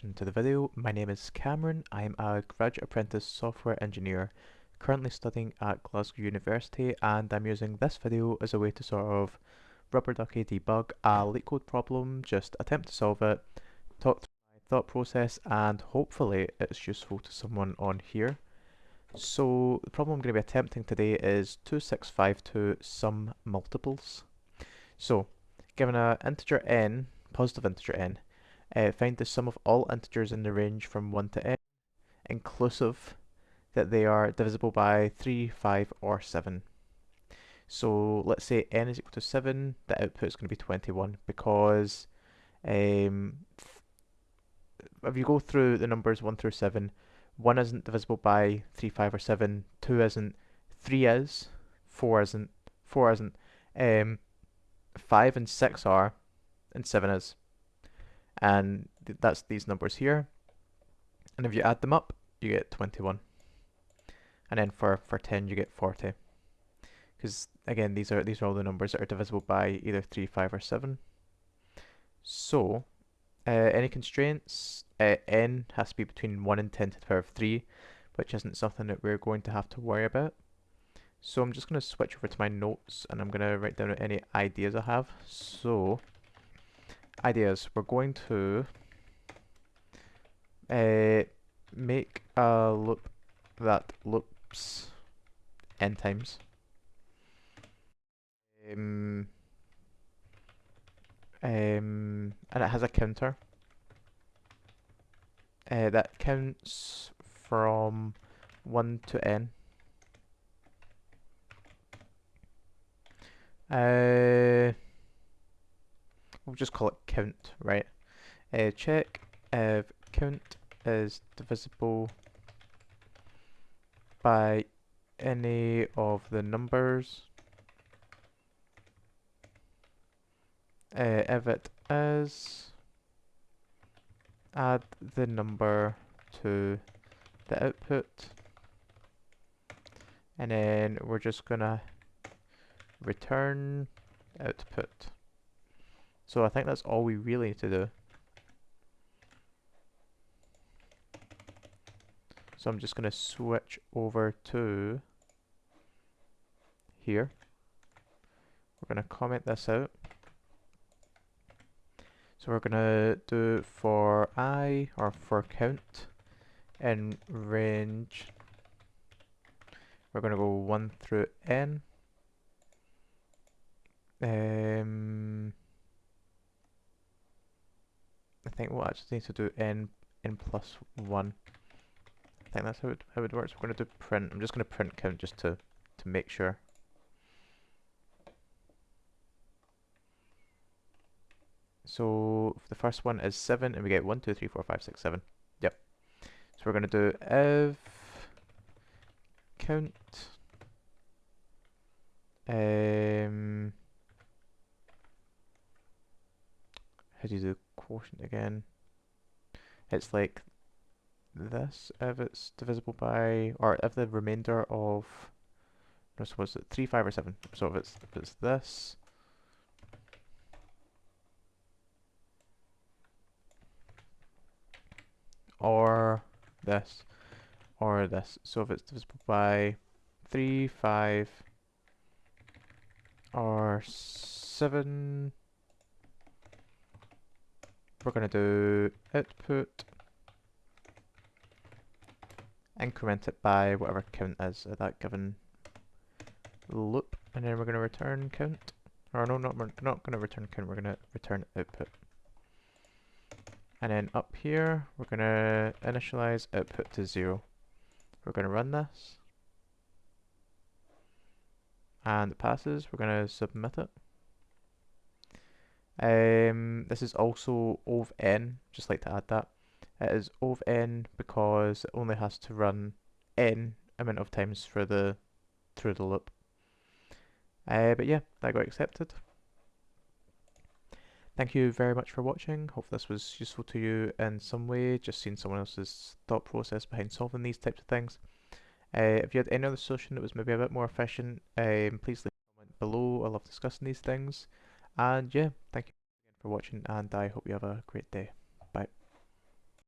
To the video. My name is Cameron. I'm a graduate apprentice software engineer currently studying at Glasgow University, and I'm using this video as a way to sort of rubber ducky debug a LeetCode problem, just attempt to solve it, talk through my thought process, and hopefully it's useful to someone on here. So the problem I'm going to be attempting today is 2652 sum multiples. So given an integer n, positive integer n, find the sum of all integers in the range from 1 to n, inclusive that they are divisible by 3, 5, or 7. So let's say n is equal to 7, the output is going to be 21 because if you go through the numbers 1 through 7, 1 isn't divisible by 3, 5, or 7, 2 isn't, 3 is, 4 isn't, 4 isn't, 5 and 6 are, and 7 is. And that's these numbers here. And if you add them up, you get 21. And then for 10, you get 40. Because again, these are all the numbers that are divisible by either 3, 5, or 7. So, any constraints? N has to be between 1 and 10 to the power of 3, which isn't something that we're going to have to worry about. So I'm just going to switch over to my notes, and I'm going to write down any ideas I have. So, ideas. We're going to make a loop that loops n times. And it has a counter that counts from 1 to n. We'll just call it count, right? Check if count is divisible by any of the numbers. If it is, add the number to the output, and then we're just gonna return output. So I think that's all we really need to do. So I'm just gonna switch over to here. We're gonna comment this out. So we're gonna do for I, or for count, in range, we're gonna go 1 through n. I think we'll actually need to do n plus 1. I think that's how it works. We're gonna do print. I'm just gonna print count just to make sure. So the first one is 7, and we get 1, 2, 3, 4, 5, 6, 7. Yep. So we're going to do if count how do you do quotient again? It's like this, if it's divisible by, or if the remainder of, no, so was it 3, 5, or 7? So if it's this, or this, or this. So if it's divisible by 3, 5, or 7, we're going to do output, increment it by whatever count is at that given loop, and then we're going to return count. Or no, we're not going to return count, we're going to return output. And then up here, we're going to initialize output to 0. We're going to run this. And it passes, we're going to submit it. This is also ov n, just like to add that. It is ov n because it only has to run n amount of times through the loop. But yeah, that got accepted. Thank you very much for watching. Hope this was useful to you in some way, just seeing someone else's thought process behind solving these types of things. If you had any other solution that was maybe a bit more efficient, please leave a comment below. I love discussing these things. And yeah, thank you again for watching, and I hope you have a great day. Bye.